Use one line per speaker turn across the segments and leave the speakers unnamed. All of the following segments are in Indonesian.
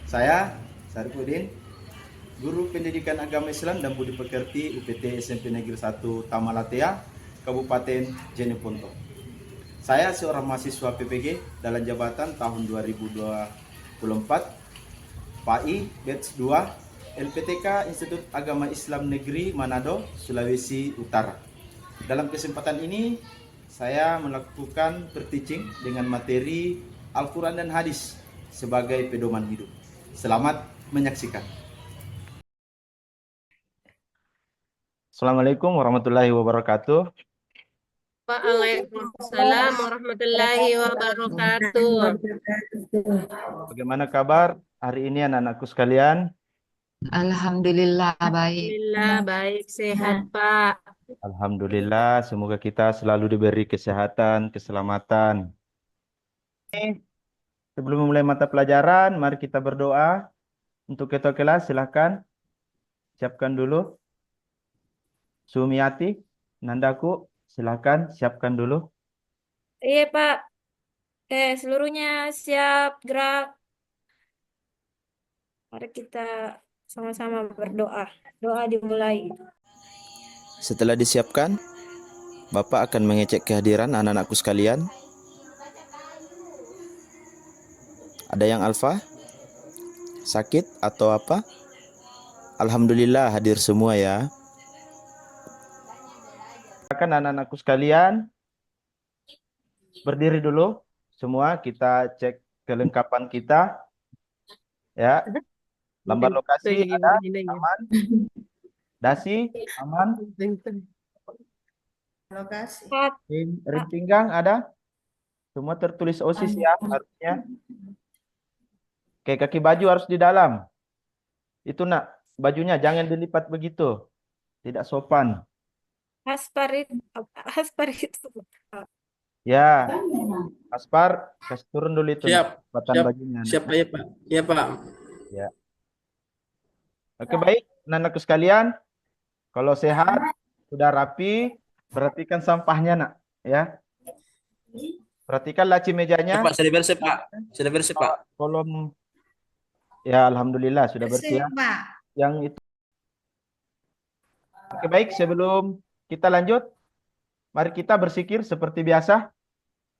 Saya Saripudin, Guru Pendidikan Agama Islam dan Budi Pekerti UPT SMP Negeri 1 Tamalatea, Kabupaten Jeneponto. Saya seorang mahasiswa PPG dalam jabatan tahun 2024, PAI Batch 2, LPTK Institut Agama Islam Negeri Manado, Sulawesi Utara. Dalam kesempatan ini, saya melakukan berteaching dengan materi Al-Quran dan Hadis sebagai pedoman hidup. Selamat menyaksikan. Assalamualaikum warahmatullahi wabarakatuh.
Waalaikumsalam warahmatullahi wabarakatuh.
Bagaimana kabar hari ini anak-anakku sekalian?
Alhamdulillah baik.
Alhamdulillah baik sehat Pak.
Alhamdulillah, semoga kita selalu diberi kesehatan, keselamatan. Sebelum memulai mata pelajaran, mari kita berdoa. Untuk ketua kelas, silahkan siapkan dulu. Sumiati, Nandaku, silahkan siapkan dulu.
Iya Pak. Seluruhnya siap gerak. Mari kita sama-sama berdoa. Doa dimulai.
Setelah disiapkan, Bapak akan mengecek kehadiran anak-anakku sekalian. Ada yang alfa? Sakit atau apa? Alhamdulillah hadir semua ya. Silakan anak-anakku sekalian berdiri dulu. Semua kita cek kelengkapan kita. Ya. Lambar lokasi ada, aman. Dasi aman.
Lokasi.
Ring pinggang ada. Semua tertulis OSIS ya harusnya. Oke, kaki baju harus di dalam. Itu nak, bajunya jangan dilipat begitu. Tidak sopan.
Hasparit itu.
Ya, Aspar, kasih turun dulu itu.
Siap,
Lipatan
siap,
bajunya.
siap ya Pak. Ya Pak.
Ya. Oke, baik. Anak-anakku sekalian, kalau sehat, sudah rapi, perhatikan sampahnya nak. Ya. Perhatikan laci
Ya
mejanya.
Pak, sudah bersih Pak. Sudah bersih Pak.
Kolom. Ya, alhamdulillah sudah bersih ya. Yang itu. Oke, baik. Sebelum kita lanjut, mari kita bersikir seperti biasa.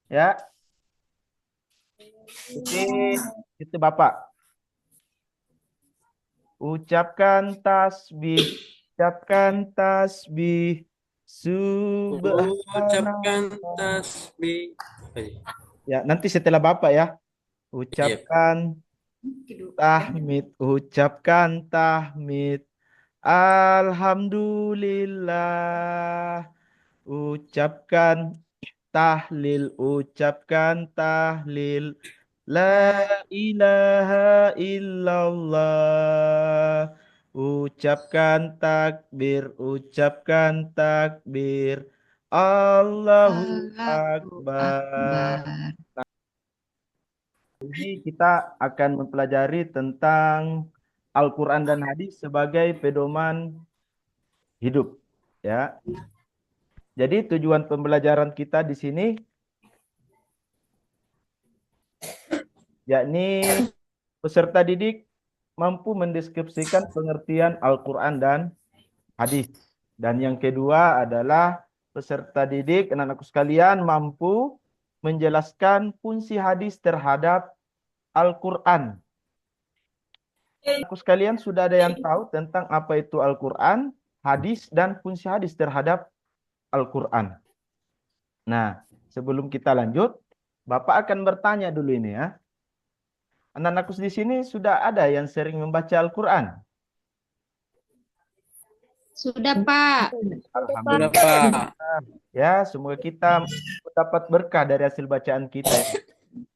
Ya. Itu Bapak. Ucapkan tasbih. Ucapkan tasbih.
Ucapkan
Subhanallah.
tasbih.
Ya, nanti setelah Bapak ya. Ucapkan tahmid. Ucapkan tahmid. Alhamdulillah. Ucapkan tahlil. Ucapkan tahlil. La ilaha illallah. Ucapkan takbir. Ucapkan takbir. Allahu
Allahu
Akbar.
Akbar.
Ini kita akan mempelajari tentang Al-Quran dan Hadis sebagai pedoman hidup. Ya. Jadi tujuan pembelajaran kita di sini yakni peserta didik mampu mendeskripsikan pengertian Al-Quran dan hadis. Dan yang kedua adalah peserta didik, anak-anakku sekalian, mampu menjelaskan fungsi hadis terhadap Al-Quran. Anak-anakku sekalian, sudah ada yang tahu tentang apa itu Al-Quran, hadis, dan fungsi hadis terhadap Al-Quran. Nah, sebelum kita lanjut, Bapak akan bertanya dulu ini ya. Anak-anakku di sini sudah ada yang sering membaca Al-Quran?
Sudah Pak.
Sudah Pak.
Ya, semoga kita dapat berkah dari hasil bacaan kita.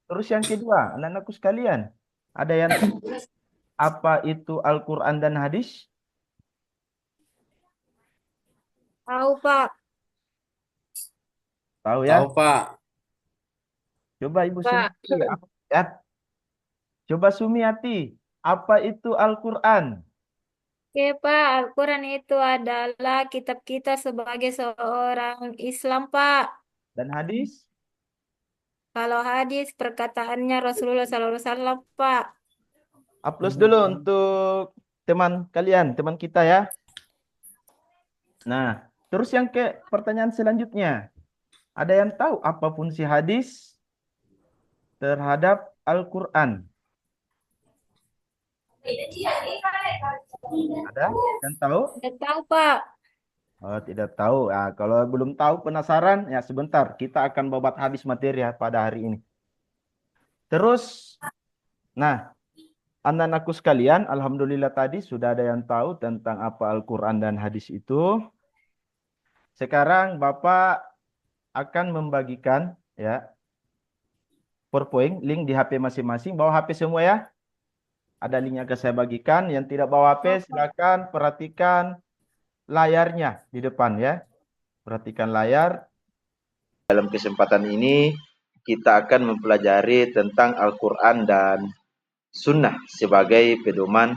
Terus yang kedua, anak-anakku sekalian, ada yang tahu apa itu Al-Quran dan hadis?
Tahu Pak.
Tahu ya?
Tahu Pak.
Coba Ibu
Pak.
Sumiati. Ya. Coba Sumiati, apa itu Al-Quran?
Oke Pak, Al-Quran itu adalah kitab kita sebagai seorang Islam Pak.
Dan hadis?
Kalau hadis perkataannya Rasulullah SAW Pak.
Upload dulu untuk teman kalian, teman kita ya. Nah, terus yang ke pertanyaan selanjutnya. Ada yang tahu apa fungsi hadis terhadap Al-Quran? Ada yang tahu?
Tidak tahu, Pak.
Oh, tidak tahu. Ah, kalau belum tahu, penasaran, ya sebentar. Kita akan babat habis materi ya pada hari ini. Terus, nah, anak-anakku sekalian, alhamdulillah tadi sudah ada yang tahu tentang apa Al-Quran dan hadis itu. Sekarang Bapak akan membagikan ya PowerPoint, link di HP masing-masing. Bawa HP semua ya. Ada linknya akan saya bagikan. Yang tidak bawa HP, silakan perhatikan layarnya di depan ya. Perhatikan layar. Dalam kesempatan ini kita akan mempelajari tentang Al-Quran dan Sunnah sebagai pedoman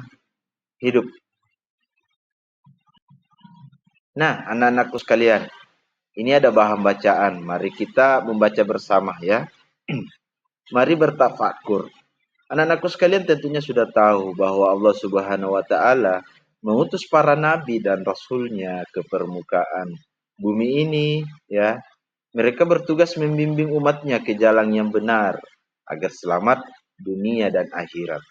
hidup. Nah, anak-anakku sekalian, ini ada bahan bacaan. Mari kita membaca bersama ya. Mari bertafakur. Anak-anakku sekalian tentunya sudah tahu bahwa Allah Subhanahu wa Ta'ala mengutus para nabi dan rasulnya ke permukaan bumi ini ya. Mereka bertugas membimbing umatnya ke jalan yang benar agar selamat dunia dan akhirat.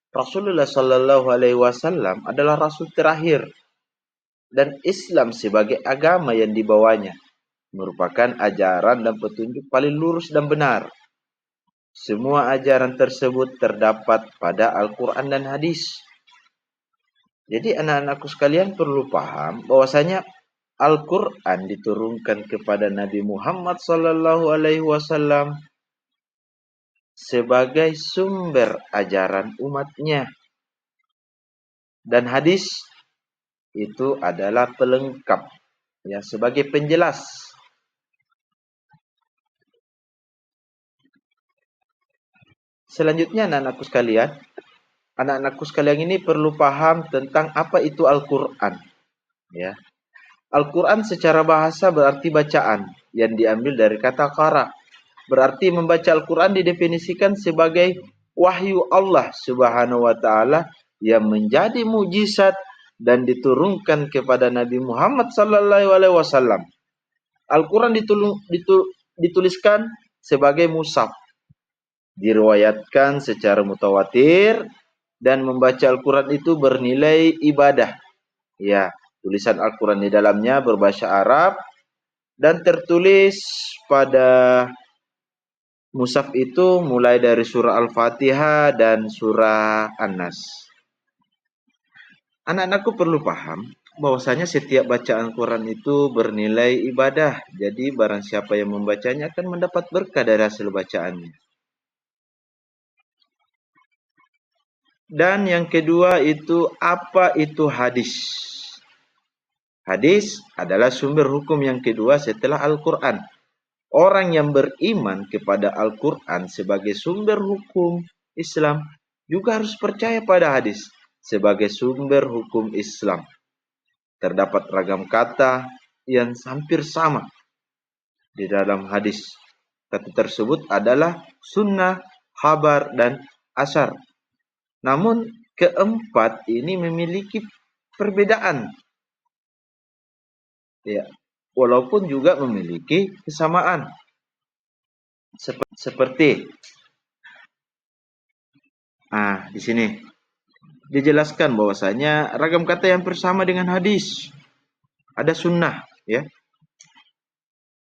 Rasulullah Shallallahu Alaihi Wasallam adalah rasul terakhir dan Islam sebagai agama yang dibawanya merupakan ajaran dan petunjuk paling lurus dan benar. Semua ajaran tersebut terdapat pada Al-Quran dan hadis. Jadi anak-anakku sekalian perlu paham bahwasanya Al-Quran diturunkan kepada Nabi Muhammad SAW sebagai sumber ajaran umatnya. Dan hadis itu adalah pelengkap, ya, sebagai penjelas. Selanjutnya anak-anakku sekalian ini perlu paham tentang apa itu Al-Quran. Ya. Al-Quran secara bahasa berarti bacaan yang diambil dari kata qara. Berarti membaca Al-Quran didefinisikan sebagai wahyu Allah Subhanahu wa Ta'ala yang menjadi mujizat dan diturunkan kepada Nabi Muhammad sallallahu alaihi wasallam. Al-Quran dituliskan sebagai mushaf, diriwayatkan secara mutawatir, dan membaca Al-Quran itu bernilai ibadah. Ya, tulisan Al-Quran di dalamnya berbahasa Arab dan tertulis pada mushaf itu mulai dari surah Al-Fatihah dan surah An-Nas. Anak-anakku perlu paham bahwasanya setiap bacaan Al-Quran itu bernilai ibadah. Jadi barang siapa yang membacanya akan mendapat berkah dari hasil bacaannya. Dan yang kedua itu, apa itu hadis? Hadis adalah sumber hukum yang kedua setelah Al-Quran. Orang yang beriman kepada Al-Quran sebagai sumber hukum Islam juga harus percaya pada hadis sebagai sumber hukum Islam. Terdapat ragam kata yang hampir sama di dalam hadis. Kata tersebut adalah sunnah, khabar, dan asar. Namun keempat ini memiliki perbedaan. Ya, walaupun juga memiliki kesamaan. Seperti di sini dijelaskan bahwasanya ragam kata yang bersama dengan hadis. Ada sunnah, ya.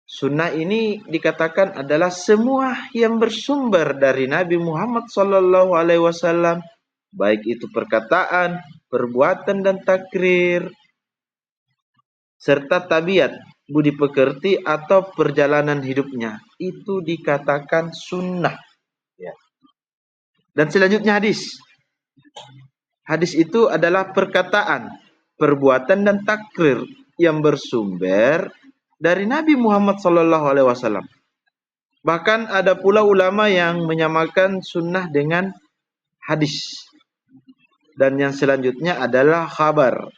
Sunnah ini dikatakan adalah semua yang bersumber dari Nabi Muhammad SAW, baik itu perkataan, perbuatan, dan takrir, serta tabiat, budi pekerti atau perjalanan hidupnya. Itu dikatakan sunnah. Ya. Dan selanjutnya hadis. Hadis itu adalah perkataan, perbuatan, dan takrir yang bersumber dari Nabi Muhammad SAW. Bahkan ada pula ulama yang menyamakan sunnah dengan hadis. Dan yang selanjutnya adalah khabar.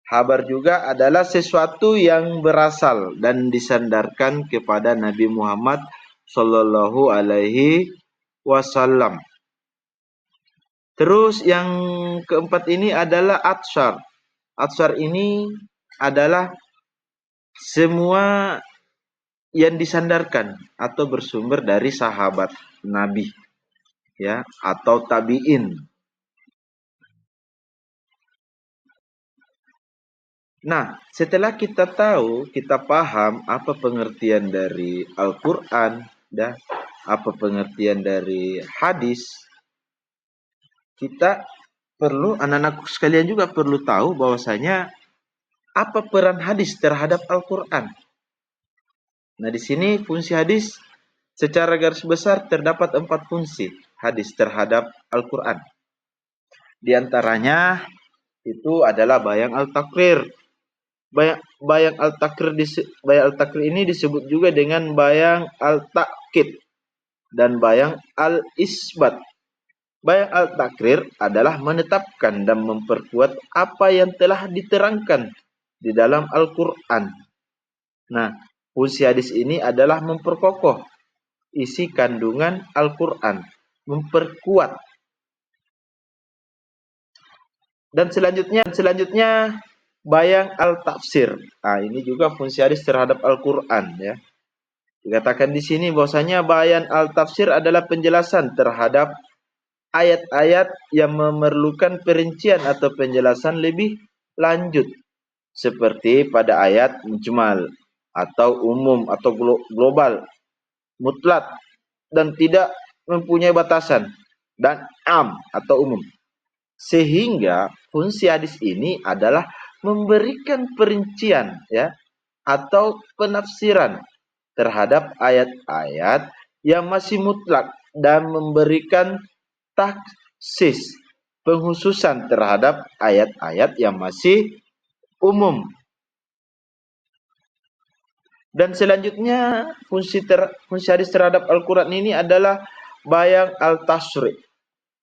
Khabar juga adalah sesuatu yang berasal dan disandarkan kepada Nabi Muhammad sallallahu alaihi wasallam. Terus yang keempat ini adalah atshar. Atshar ini adalah semua yang disandarkan atau bersumber dari sahabat Nabi, ya, atau tabi'in. Nah, setelah kita tahu, kita paham apa pengertian dari Al-Quran, dan apa pengertian dari hadis, kita perlu, anak-anakku sekalian juga perlu tahu bahwasanya apa peran hadis terhadap Al-Quran. Nah, di sini fungsi hadis secara garis besar terdapat 4 fungsi hadis terhadap Al-Quran. Di antaranya itu adalah bayang al-takrir. Bayang al-takrir ini disebut juga dengan bayang al-ta'kid dan bayang al-isbat. Bayang al-takrir adalah menetapkan dan memperkuat apa yang telah diterangkan di dalam Al-Quran. Nah, fungsi hadis ini adalah memperkokoh isi kandungan Al-Quran, memperkuat. Dan selanjutnya bayang al-tafsir. Nah, ini juga fungsi hadis terhadap Al-Quran, ya. Dikatakan di sini bahwasanya bayang al-tafsir adalah penjelasan terhadap ayat-ayat yang memerlukan perincian atau penjelasan lebih lanjut, seperti pada ayat mujmal atau umum atau global, mutlak dan tidak mempunyai batasan, dan am atau umum. Sehingga fungsi hadis ini adalah memberikan perincian, ya, atau penafsiran terhadap ayat-ayat yang masih mutlak dan memberikan taksis, penghususan terhadap ayat-ayat yang masih umum. Dan selanjutnya fungsi hadis terhadap Al-Quran ini adalah bayang al-tasri.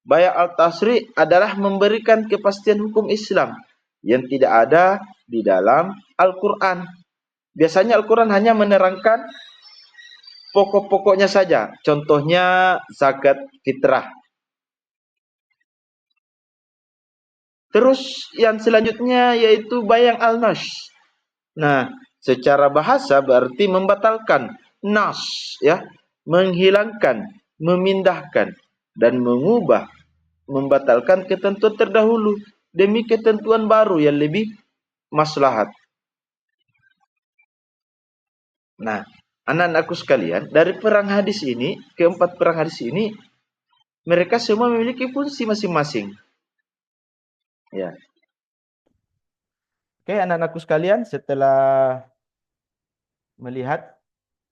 Bayang al-tasri adalah memberikan kepastian hukum Islam yang tidak ada di dalam Al-Quran. Biasanya Al-Quran hanya menerangkan pokok-pokoknya saja. Contohnya zakat fitrah. Terus yang selanjutnya yaitu bayang al-nash. Nah, secara bahasa berarti membatalkan, nas, ya, menghilangkan, memindahkan, dan mengubah, membatalkan ketentuan terdahulu demi ketentuan baru yang lebih maslahat. Nah, anak-anakku sekalian, dari perang hadis ini, keempat perang hadis ini, mereka semua memiliki fungsi masing-masing. Ya. Oke, anak-anakku sekalian, setelah melihat,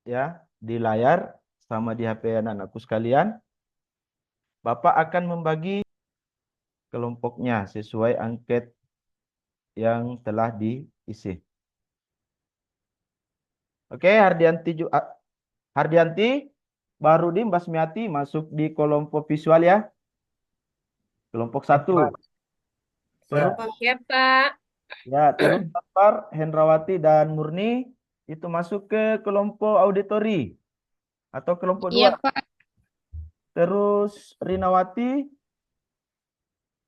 ya, di layar sama di HP anak-anakku sekalian, Bapak akan membagi kelompoknya sesuai angket yang telah diisi. Oke, Hardianti, Bahrudin, Basmiati masuk di kelompok visual, ya. Kelompok 1. Terus,
Ya, Pak.
ya, terus Taufar, Hendrawati, dan Murni itu masuk ke kelompok auditori atau kelompok 2.
Iya, Pak.
Terus Rinawati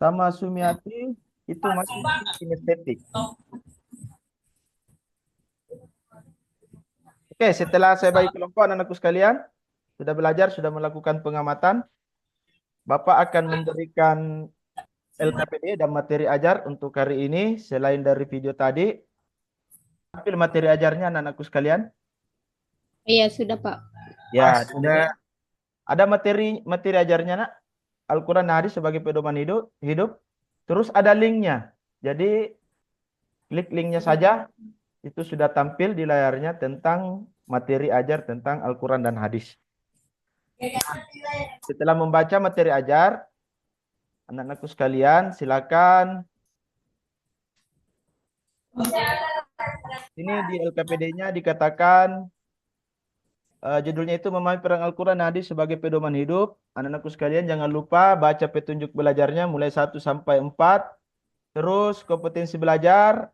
sama Sumiati itu masuk di kinestetik. Oke, setelah saya bagi kelompok anak-anakku sekalian, sudah belajar, sudah melakukan pengamatan, Bapak akan memberikan LKPD dan materi ajar untuk hari ini. Selain dari video tadi, ambil materi ajarnya anak-anakku sekalian.
Iya, sudah, Pak.
Ya, ada materi ajarnya, nak. Al-Quran dan hadis sebagai pedoman hidup. Terus ada linknya. Jadi klik linknya saja. Itu sudah tampil di layarnya tentang materi ajar tentang Al-Quran dan hadis. Setelah membaca materi ajar, anak-anakku sekalian, silakan. Ini di LKPD-nya dikatakan judulnya itu memahami perang Al-Quran dan hadis sebagai pedoman hidup. Anak-anakku sekalian jangan lupa baca petunjuk belajarnya mulai 1 sampai 4. Terus kompetensi belajar,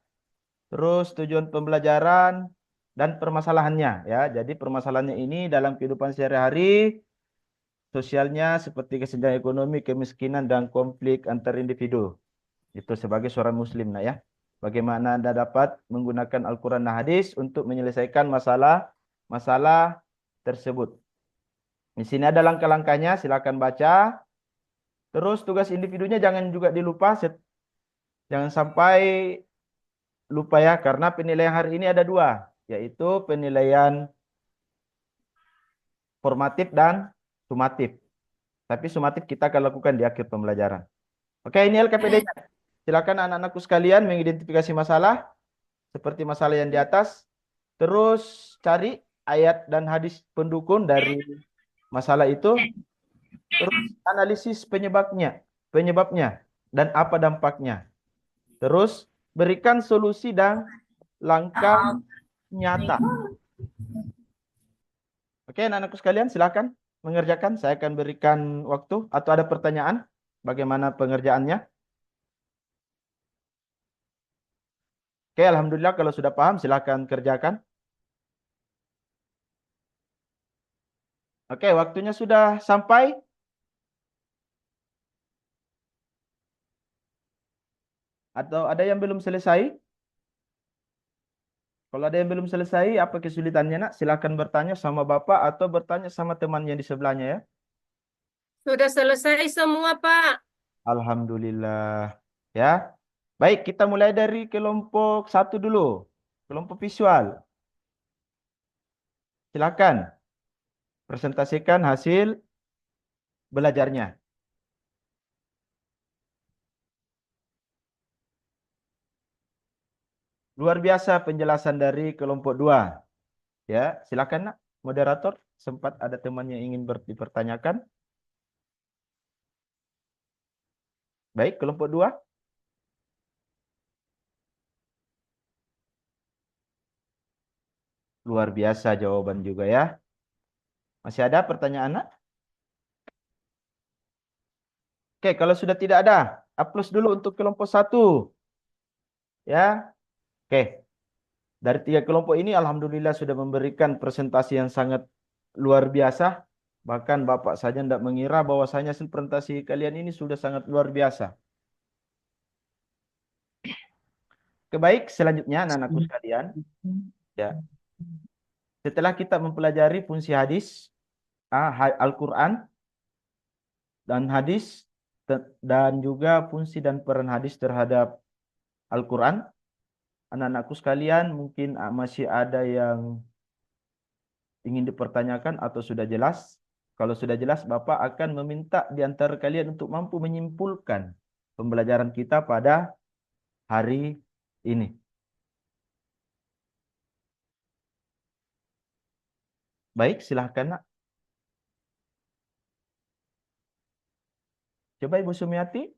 terus tujuan pembelajaran dan permasalahannya, ya. Jadi permasalahannya ini dalam kehidupan sehari-hari sosialnya seperti kesenjangan ekonomi, kemiskinan, dan konflik antar individu. Itu sebagai seorang muslim nak ya. Bagaimana Anda dapat menggunakan Al-Quran dan hadis untuk menyelesaikan masalah tersebut. Di sini ada langkah-langkahnya, silakan baca. Terus tugas individunya jangan juga dilupa, jangan sampai lupa ya, karena penilaian hari ini ada dua, yaitu penilaian formatif dan sumatif. Tapi sumatif kita akan lakukan di akhir pembelajaran. Oke, ini LKPD-nya. Silakan anak-anakku sekalian mengidentifikasi masalah seperti masalah yang di atas. Terus cari ayat dan hadis pendukung dari masalah itu. Terus analisis penyebabnya dan apa dampaknya. Terus berikan solusi dan langkah nyata. Oke, anak-anakku sekalian silakan mengerjakan. Saya akan berikan waktu atau ada pertanyaan bagaimana pengerjaannya. Oke, alhamdulillah kalau sudah paham silakan kerjakan. Oke, waktunya sudah sampai. Atau ada yang belum selesai? Kalau ada yang belum selesai, apa kesulitannya nak? Silakan bertanya sama Bapak atau bertanya sama temannya di sebelahnya ya.
Sudah selesai semua, Pak.
Alhamdulillah. Ya. Baik, kita mulai dari kelompok 1 dulu. Kelompok visual. Silakan presentasikan hasil belajarnya. Luar biasa penjelasan dari kelompok 2. Ya, silakan nak, moderator. Sempat ada teman yang ingin dipertanyakan. Baik, kelompok 2. Luar biasa jawaban juga ya. Masih ada pertanyaan nak? Oke, kalau sudah tidak ada, aplaus dulu untuk kelompok 1. Ya. Oke. Dari 3 kelompok ini alhamdulillah sudah memberikan presentasi yang sangat luar biasa. Bahkan Bapak saja tidak mengira bahwasanya hasil presentasi kalian ini sudah sangat luar biasa. Oke, baik, selanjutnya anak-anakku sekalian. Ya. Setelah kita mempelajari fungsi hadis, Al-Quran dan hadis, dan juga fungsi dan peran hadis terhadap Al-Quran, anak-anakku sekalian mungkin masih ada yang ingin dipertanyakan atau sudah jelas? Kalau sudah jelas, Bapak akan meminta di antara kalian untuk mampu menyimpulkan pembelajaran kita pada hari ini. Baik, silahkan nak. Coba Ibu Sumiati.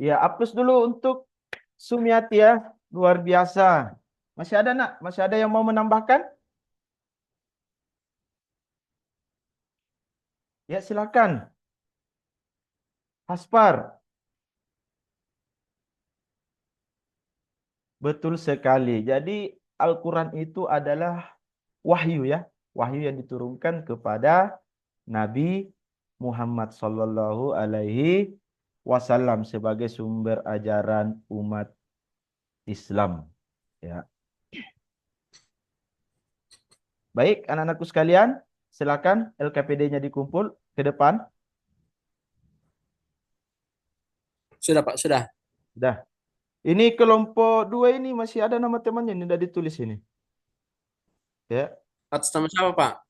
Ya, aplaus dulu untuk Sumiati ya. Luar biasa. Masih ada nak? Masih ada yang mau menambahkan? Ya, silakan. Haspar. Betul sekali. Jadi Al-Quran itu adalah wahyu ya. Wahyu yang diturunkan kepada Nabi Muhammad Sallallahu Alaihi Wasallam sebagai sumber ajaran umat Islam. Ya. Baik, anak-anakku sekalian, silakan LKPD-nya dikumpul ke depan.
Sudah, Pak, sudah.
Sudah. Ini kelompok 2 ini masih ada nama temannya, ini sudah ditulis ini. Ya.
Atas nama siapa, Pak?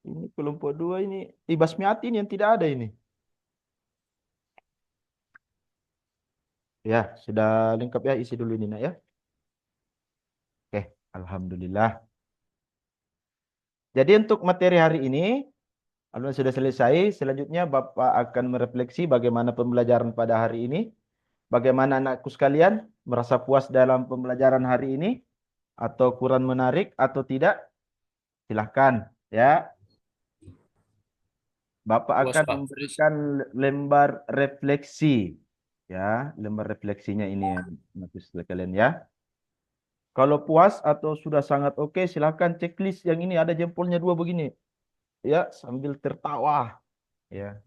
Ini kelompok 2 ini Ibasmiati ini yang tidak ada ini. Ya, sudah lengkap ya, isi dulu ini nak ya. Oke, alhamdulillah. Jadi untuk materi hari ini alhamdulillah sudah selesai. Selanjutnya Bapak akan merefleksi bagaimana pembelajaran pada hari ini. Bagaimana anakku sekalian merasa puas dalam pembelajaran hari ini atau kurang menarik atau tidak? Silahkan ya. Bapak
Puas,
akan
Pak.
memberikan lembar refleksi. Ya, lembar refleksinya ini ya, anakku sekalian ya. Kalau puas atau sudah sangat oke, silakan checklist yang ini ada jempolnya 2 begini. Ya, sambil tertawa. Ya.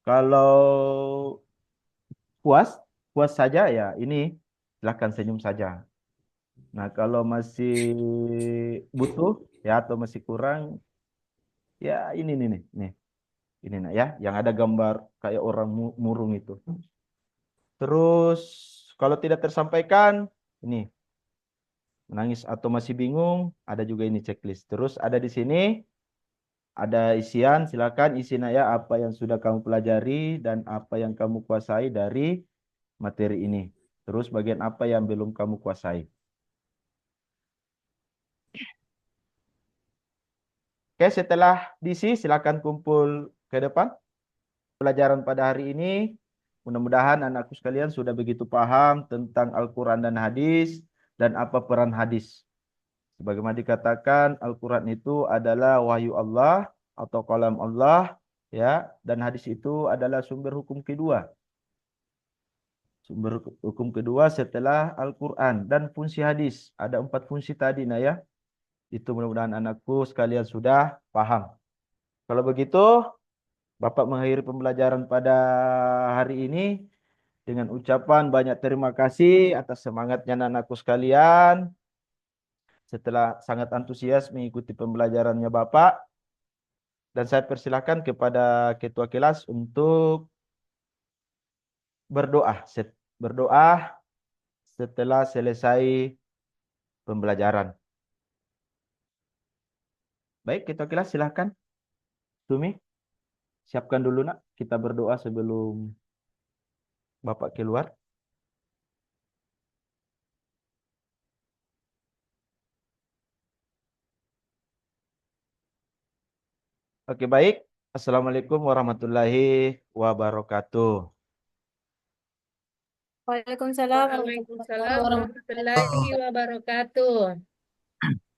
Kalau puas, puas saja ya ini silakan senyum saja. Nah, kalau masih butuh ya atau masih kurang, ya ini nih. Ini nah ya, yang ada gambar kayak orang murung itu. Terus kalau tidak tersampaikan, ini menangis atau masih bingung, ada juga ini checklist. Terus ada di sini ada isian, silakan isi ya apa yang sudah kamu pelajari dan apa yang kamu kuasai dari materi ini. Terus bagian apa yang belum kamu kuasai. Oke, setelah diisi silakan kumpul ke depan. Pelajaran pada hari ini mudah-mudahan anakku sekalian sudah begitu paham tentang Al-Quran dan hadis dan apa peran hadis. Sebagaimana dikatakan Al-Quran itu adalah wahyu Allah atau kalam Allah ya, dan hadis itu adalah sumber hukum kedua. Sumber hukum kedua setelah Al-Quran dan fungsi hadis. Ada 4 fungsi tadi nah ya. Itu mudah-mudahan anakku sekalian sudah paham. Kalau begitu, Bapak mengakhiri pembelajaran pada hari ini dengan ucapan banyak terima kasih atas semangatnya anakku sekalian. Setelah sangat antusias mengikuti pembelajarannya Bapak. Dan saya persilakan kepada ketua kelas untuk berdoa. Berdoa setelah selesai pembelajaran. Baik, ketua kelas silakan. Tumi, siapkan dulu nak. Kita berdoa sebelum Bapak keluar. Oke, baik. Assalamualaikum warahmatullahi wabarakatuh.
Waalaikumsalam
Waalaikumsalam warahmatullahi wabarakatuh.